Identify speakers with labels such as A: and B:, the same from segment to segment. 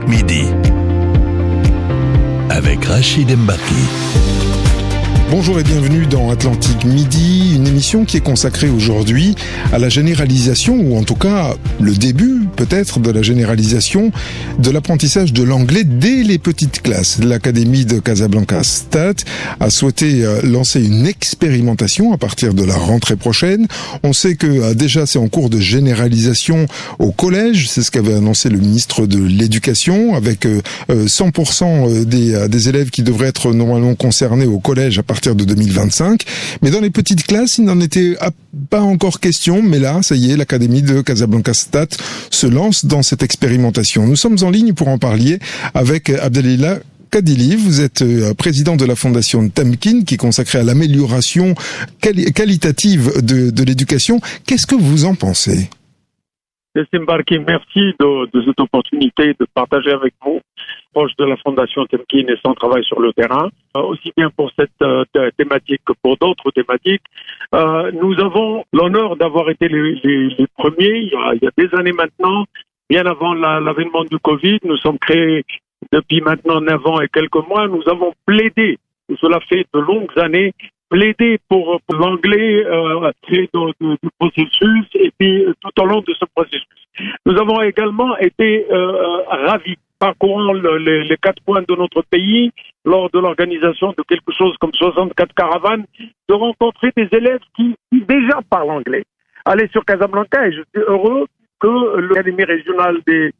A: Midi avec Rachid Mbaki.
B: Bonjour et bienvenue dans Atlantique Midi, une émission qui est consacrée aujourd'hui à la généralisation, ou en tout cas le début peut-être de la généralisation de l'apprentissage de l'anglais dès les petites classes. L'Académie de Casablanca Stade a souhaité lancer une expérimentation à partir de la rentrée prochaine. On sait que déjà c'est en cours de généralisation au collège, c'est ce qu'avait annoncé le ministre de l'Éducation, avec 100% des élèves qui devraient être normalement concernés au collège à partir de 2025. Mais dans les petites classes, il n'en était pas encore question. Mais là, ça y est, l'Académie de Casablanca Stade se lance dans cette expérimentation. Nous sommes en ligne pour en parler avec Abdelillah Kadili. Vous êtes président de la fondation Tamkin, qui est consacrée à l'amélioration qualitative de l'éducation. Qu'est-ce que vous en pensez?
C: Merci de cette opportunité de partager avec vous, proche de la Fondation Tamkin et son travail sur le terrain, aussi bien pour cette thématique que pour d'autres thématiques. Nous avons l'honneur d'avoir été les premiers, il y a des années maintenant, bien avant l'avènement du Covid. Nous sommes créés depuis maintenant 9 ans et quelques mois. Nous avons plaidé, et cela fait de longues années, plaider pour l'anglais du processus et puis tout au long de ce processus. Nous avons également été ravis, parcourant les 4 coins de notre pays, lors de l'organisation de quelque chose comme 64 caravanes, de rencontrer des élèves qui déjà parlent anglais. Allez sur Casablanca et je suis heureux que l'Académie régionale de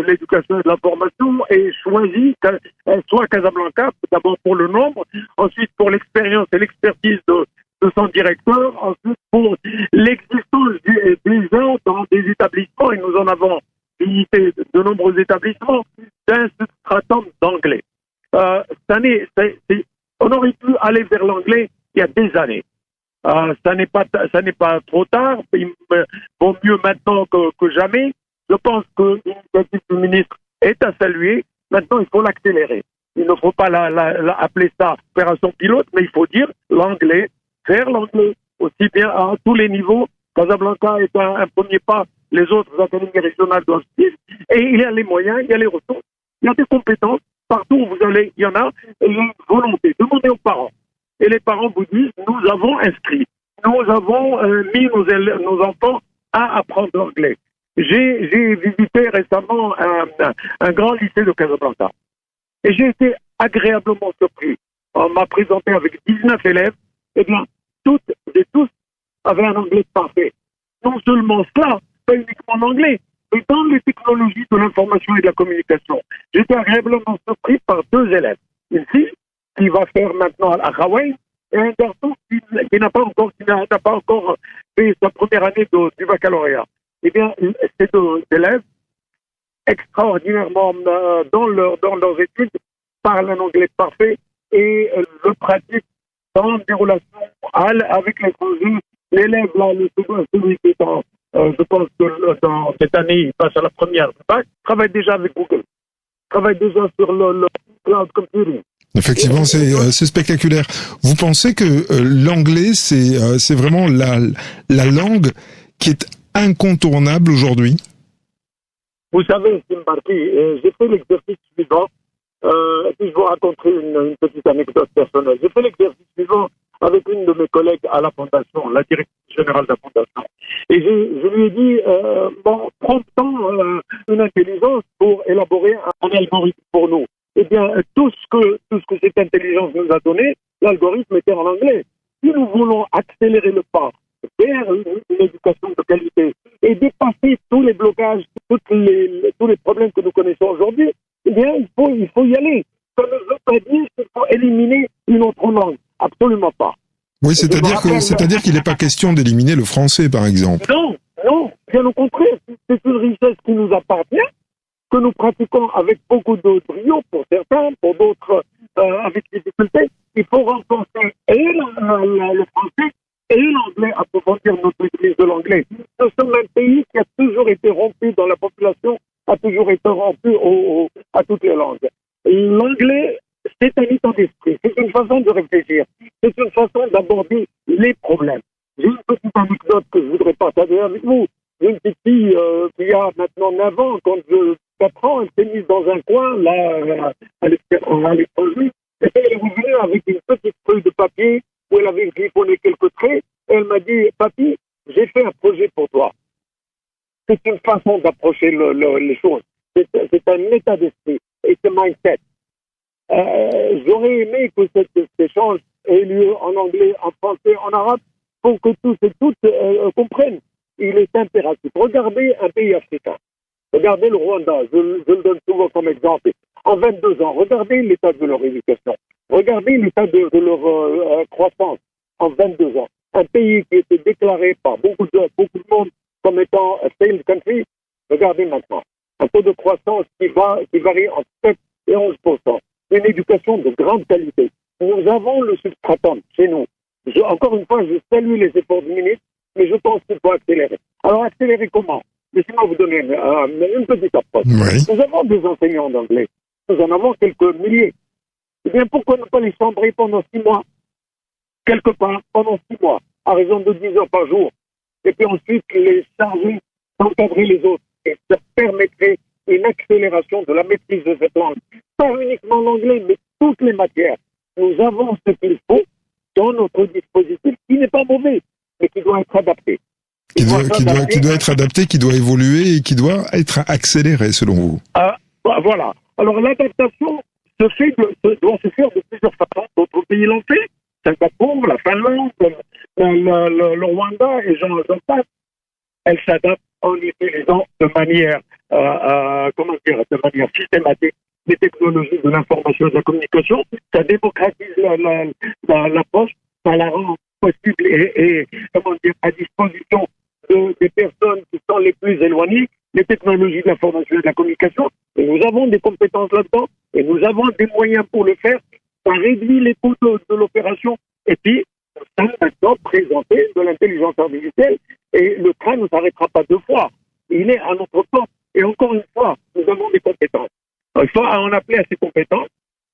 C: l'éducation et de la formation ait choisi qu'elle soit Casablanca, d'abord pour le nombre, ensuite pour l'expérience et l'expertise de son directeur, ensuite pour l'existence des gens dans des établissements, et nous en avons visité de nombreux établissements, d'un substratum d'anglais. On aurait pu aller vers l'anglais il y a des années. Ça n'est pas trop tard, il vaut mieux maintenant que jamais. Je pense que l'initiative du ministre est à saluer. Maintenant, il faut l'accélérer. Il ne faut pas appeler ça opération pilote, mais il faut dire l'anglais, faire l'anglais, aussi bien à tous les niveaux. Casablanca est un premier pas, les autres académies régionales doivent suivre. Et il y a les moyens, il y a les ressources, il y a des compétences. Partout où vous allez, il y en a, et il y a une volonté. Demandez aux parents. Et les parents vous disent, nous avons inscrit, nous avons mis nos enfants à apprendre l'anglais. J'ai visité récemment un grand lycée de Casablanca. Et j'ai été agréablement surpris. On m'a présenté avec 19 élèves. Eh bien, toutes et tous avaient un anglais parfait. Non seulement cela, pas uniquement en anglais, mais dans les technologies de l'information et de la communication. J'étais agréablement surpris par 2 élèves. Une fille qui va faire maintenant à Hawaï et un garçon qui n'a pas encore fait sa première année du baccalauréat. Eh bien, ces 2 élèves, extraordinairement dans leurs études, parlent un anglais parfait et le pratiquent dans des relations avec l'étranger. L'élève, là, celui qui est je pense que dans cette année, il passe à la première bac, travaille déjà avec Google, travaille déjà sur le cloud computing.
B: Effectivement, c'est spectaculaire. Vous pensez que l'anglais, c'est vraiment la langue qui est incontournable aujourd'hui?
C: Vous savez, Simbarki, j'ai fait l'exercice suivant, et puis je vous raconterai une petite anecdote personnelle. J'ai fait l'exercice suivant avec une de mes collègues à la Fondation, la directrice générale de la Fondation. Et je lui ai dit, prends-t-on une intelligence pour élaborer un algorithme pour nous? Eh bien, tout ce que cette intelligence nous a donné, l'algorithme était en anglais. Si nous voulons accélérer le pas vers une éducation de qualité et dépasser tous les blocages, tous les problèmes que nous connaissons aujourd'hui, eh bien, il faut y aller. Ça ne veut pas dire qu'il faut éliminer une autre langue. Absolument pas.
B: Oui, c'est-à-dire qu'il n'est pas question d'éliminer le français, par exemple.
C: Non, bien au contraire. C'est une richesse qui nous appartient, que nous pratiquons avec beaucoup de brio pour certains, pour d'autres avec difficulté. Il faut renforcer et le français et l'anglais, approfondir notre maîtrise de l'anglais. Nous sommes un pays qui a toujours été rompu dans la population, a toujours été rompu à toutes les langues. L'anglais, c'est un état d'esprit, c'est une façon de réfléchir, c'est une façon d'aborder les problèmes. J'ai une petite anecdote que je voudrais partager avec vous. J'ai une petite fille qui a maintenant 9 ans, quand je 4 ans, elle s'est mise dans un coin, là, à l'étranger, et puis elle est revenue avec une petite feuille de papier où elle avait griffonné quelques traits, et elle m'a dit, papy, j'ai fait un projet pour toi. C'est une façon d'approcher les choses. C'est un état d'esprit, et c'est mindset. J'aurais aimé que cet échange ait lieu en anglais, en français, en arabe, pour que tous et toutes comprennent. Il est impératif. Regardez un pays africain. Regardez le Rwanda. Je le donne souvent comme exemple. En 22 ans, regardez l'état de leur éducation. Regardez l'état de leur croissance en 22 ans. Un pays qui était déclaré par beaucoup de monde comme étant a failed country. Regardez maintenant. Un taux de croissance qui varie entre 7 et 11%. Une éducation de grande qualité. Nous avons le substratum chez nous. Encore une fois, je salue les efforts du ministre, mais je pense qu'il faut accélérer. Alors, accélérer comment? Laissez-moi vous donner une petite approche.
B: Oui.
C: Nous avons des enseignants d'anglais. Nous en avons quelques milliers. Eh bien, pourquoi ne pas les chambrer pendant 6 mois? Quelque part, pendant 6 mois, à raison de 10 heures par jour. Et puis ensuite, les charger d'encadrer les autres. Et ça permettrait une accélération de la maîtrise de cette langue. Pas uniquement l'anglais, mais toutes les matières. Nous avons ce qu'il faut dans notre dispositif, qui n'est pas mauvais, mais qui doit être adapté.
B: Qui doit être adapté, qui doit évoluer et qui doit être accéléré, selon vous.
C: Voilà. Alors, l'adaptation doit se faire de plusieurs façons. D'autres pays l'ont fait. Singapour, la Finlande, le Rwanda, et j'en passe. Elles s'adaptent en utilisant de manière systématique les technologies de l'information et de la communication. Ça démocratise l'approche, ça la rend possible et à disposition des personnes qui sont les plus éloignées, les technologies de l'information et de la communication. Et nous avons des compétences là-dedans et nous avons des moyens pour le faire. Ça réduit les coûts de l'opération. Et puis, nous sommes maintenant présentés de l'intelligence artificielle et le train ne s'arrêtera pas 2 fois. Il est à notre porte. Et encore une fois, nous avons des compétences. Il faut en appeler à ces compétences,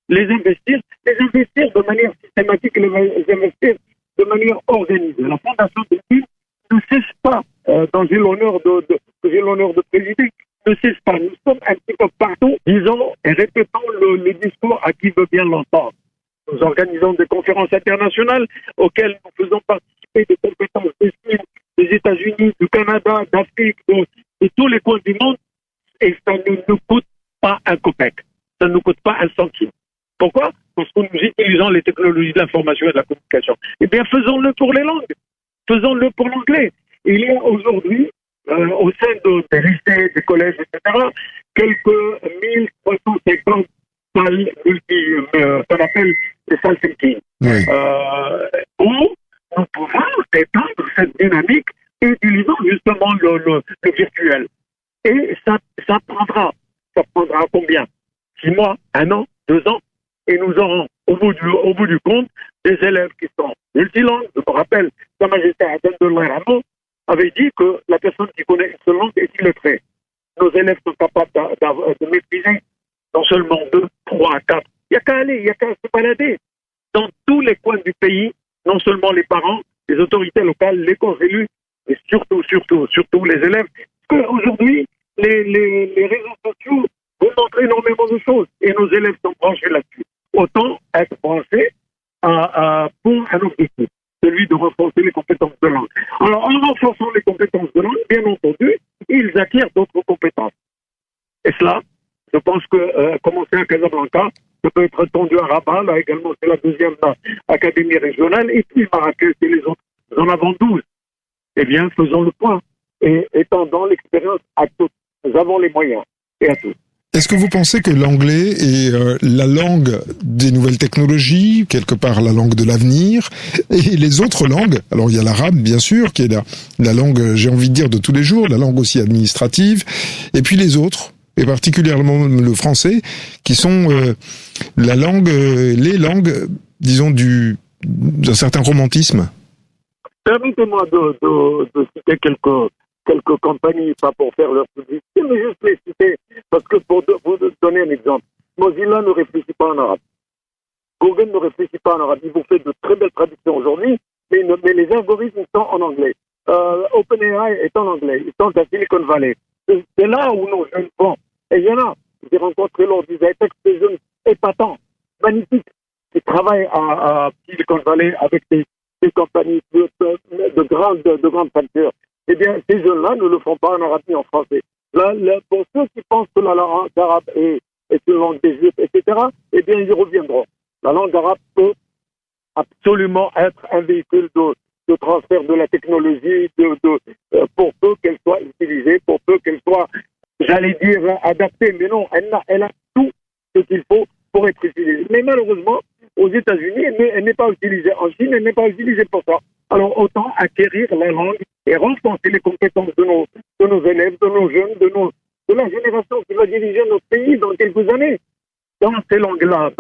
C: les investir de manière systématique, les investir de manière organisée. La Fondation de l'île ne cesse pas, dont j'ai l'honneur de présider, ne cesse pas. Nous sommes un petit peu partout, disons et répétons le discours à qui veut bien l'entendre. Nous organisons des conférences internationales auxquelles nous faisons participer des compétences des États-Unis, du Canada, d'Afrique, de tous les coins du monde, et ça ne nous coûte pas un copec. Ça ne nous coûte pas un centime. Pourquoi? Parce que nous utilisons les technologies de l'information et de la communication. Eh bien, faisons-le pour les langues. Faisons-le pour l'anglais. Il y a aujourd'hui, au sein des lycées, des collèges, etc., quelques 1350 salles qu'on appelle les salles thinking.
B: Oui.
C: Où nous pouvons étendre cette dynamique utilisant justement le virtuel. Et ça prendra combien? 6 mois, 1 an, 2 ans, et nous aurons au bout du compte des élèves qui sont multilangues. Je me rappelle, Sa Majesté Hassan II Ramo avait dit que la personne qui connaît une seule langue est illettrée. Nos élèves sont capables de maîtriser non seulement 2, 3, 4. Il n'y a qu'à aller, il n'y a qu'à se balader dans tous les coins du pays, non seulement les parents, les autorités locales, les corps élus, et surtout les élèves. Parce qu'aujourd'hui, les réseaux sociaux vous montrent énormément de choses et nos élèves sont branchés là-dessus. Autant être branchés pour un objectif, celui de renforcer les compétences de langue. Alors, en renforçant les compétences de langue, bien entendu, ils acquièrent d'autres compétences. Et cela, je pense que commencer à Casablanca, ça peut être étendu à Rabat, là également c'est la 2e académie régionale, et puis Marrakech et les autres. Nous en avons 12. Eh bien, faisons le point et étendons l'expérience à tous. Nous avons les moyens et à tous.
B: Est-ce que vous pensez que l'anglais est la langue des nouvelles technologies, quelque part la langue de l'avenir, et les autres langues, alors il y a l'arabe bien sûr, qui est la langue, j'ai envie de dire, de tous les jours, la langue aussi administrative, et puis les autres, et particulièrement le français, qui sont les langues, disons, d'un certain romantisme?
C: Permettez-moi de citer quelques compagnies, pas pour faire leur publicité, mais juste les citer, parce que pour vous donner un exemple, Mozilla ne réfléchit pas en arabe. Google ne réfléchit pas en arabe. Il vous fait de très belles traductions aujourd'hui, mais les algorithmes sont en anglais. OpenAI est en anglais. Ils sont à Silicon Valley. C'est là où nos jeunes vont. Et il y en a, j'ai rencontré lors du ZAETEX des jeunes épatants, magnifiques, qui travaillent à Silicon Valley avec des compagnies de grandes factures. Eh bien, ces jeunes-là ne le font pas en arabe ni en français. Là, pour ceux qui pensent que la langue arabe est une langue des juifs, etc., eh bien, ils y reviendront. La langue arabe peut absolument être un véhicule de transfert de la technologie, pour peu qu'elle soit utilisée, pour peu qu'elle soit, j'allais dire, adaptée. Mais non, elle a tout ce qu'il faut pour être utilisée. Mais malheureusement, aux États-Unis, elle n'est pas utilisée. En Chine, elle n'est pas utilisée pour ça. Alors, autant acquérir la langue et renforcer les compétences de nos élèves, de nos jeunes, de la génération qui va diriger notre pays dans quelques années, dans ces langues-là.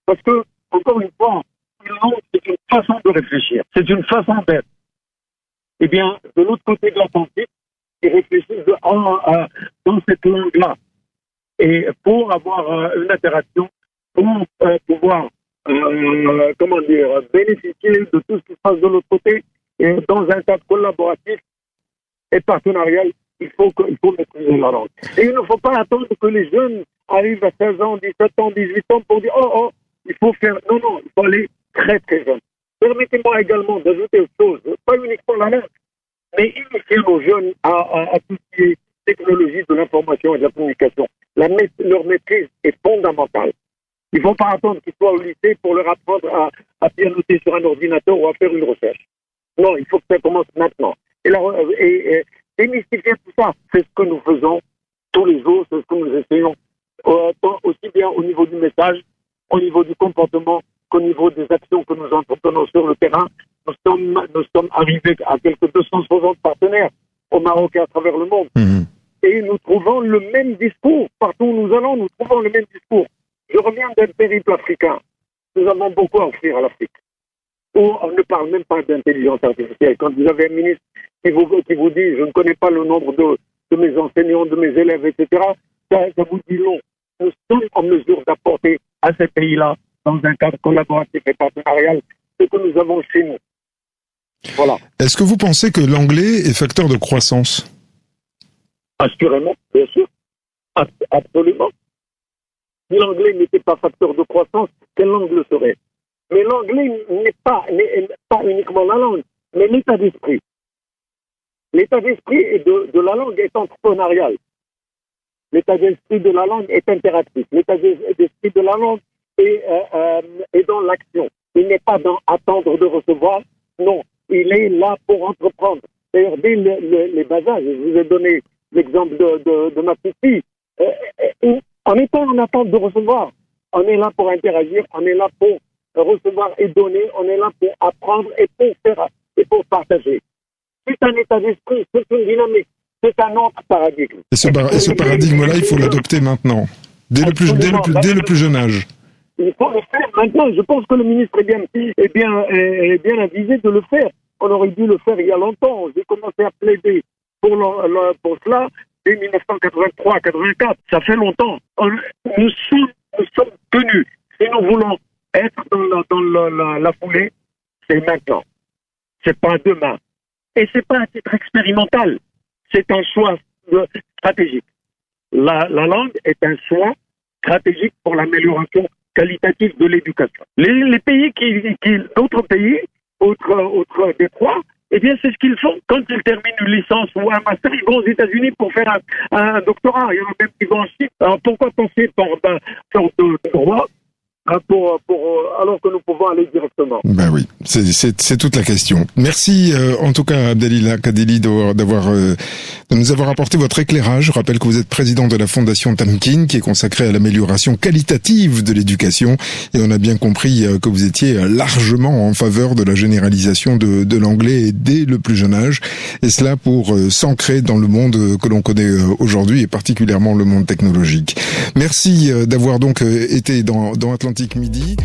C: Parce que, encore une fois, une langue, c'est une façon de réfléchir, c'est une façon d'être. Eh bien, de l'autre côté de l'Atlantique, ils réfléchissent dans cette langue-là. Et pour avoir une interaction, pour pouvoir bénéficier de tout ce qui se passe de l'autre côté, et dans un cadre collaboratif et partenarial, il faut maîtriser la langue. Et il ne faut pas attendre que les jeunes arrivent à 16 ans, 17 ans, 18 ans pour dire il faut faire. Non, il faut aller très très jeune. Permettez-moi également d'ajouter autre chose, pas uniquement la langue, mais initier nos jeunes à tout ce qui est technologie de l'information et de la communication. Leur maîtrise est fondamentale. Il ne faut pas attendre qu'ils soient au lycée pour leur apprendre à pianoter sur un ordinateur ou à faire une recherche. Non, il faut que ça commence maintenant. Et démystifier tout ça, c'est ce que nous faisons tous les jours, c'est ce que nous essayons, aussi bien au niveau du message, au niveau du comportement, qu'au niveau des actions que nous entreprenons sur le terrain. Nous sommes arrivés à quelques 260 partenaires au Maroc et à travers le monde. Mmh. Et nous trouvons le même discours. Partout où nous allons, nous trouvons le même discours. Je reviens d'un périple africain. Nous avons beaucoup à offrir à l'Afrique. Où on ne parle même pas d'intelligence artificielle. Quand vous avez un ministre qui vous dit « je ne connais pas le nombre de mes enseignants, de mes élèves, etc. », ça vous dit non. Nous sommes en mesure d'apporter à ces pays-là, dans un cadre collaboratif et partenarial, ce que nous avons chez nous. Voilà.
B: Est-ce que vous pensez que l'anglais est facteur de croissance ?
C: Assurément, bien sûr. Absolument. Si l'anglais n'était pas facteur de croissance, quelle langue le serait ? Mais l'anglais n'est pas uniquement la langue, mais l'état d'esprit. L'état d'esprit de la langue est entrepreneurial. L'état d'esprit de la langue est interactif. L'état d'esprit de la langue est dans l'action. Il n'est pas dans attendre de recevoir. Non, il est là pour entreprendre. D'ailleurs, dès les bas âges, je vous ai donné l'exemple de ma petite fille. On n'est pas en attente de recevoir. On est là pour interagir, on est là pour recevoir et donner, on est là pour apprendre et pour faire et pour partager. C'est un état d'esprit, c'est une dynamique, c'est un autre paradigme.
B: Et ce paradigme-là, il faut l'adopter maintenant, dès le plus jeune âge.
C: Il faut le faire maintenant. Je pense que le ministre est bien avisé de le faire. On aurait dû le faire il y a longtemps. J'ai commencé à plaider pour cela dès 1983-84. Ça fait longtemps. Nous sommes tenus. Si nous voulons être dans la foulée, c'est maintenant. C'est pas demain. Et c'est pas un titre expérimental. C'est un choix stratégique. La langue est un choix stratégique pour l'amélioration qualitative de l'éducation. Les pays d'autres pays, autres détroits, eh bien, c'est ce qu'ils font. Quand ils terminent une licence ou un master, ils vont aux États-Unis pour faire un doctorat. Il y en a même qui vont en Chine. Alors, pourquoi passer par de droit alors que nous pouvons aller directement?
B: Ben oui, c'est toute la question. Merci en tout cas Abdelila Kadeli de nous avoir apporté votre éclairage. Je rappelle que vous êtes président de la Fondation Tamkin qui est consacrée à l'amélioration qualitative de l'éducation et on a bien compris que vous étiez largement en faveur de la généralisation de l'anglais dès le plus jeune âge et cela pour s'ancrer dans le monde que l'on connaît aujourd'hui et particulièrement le monde technologique. Merci d'avoir donc été dans Atlantique Midi.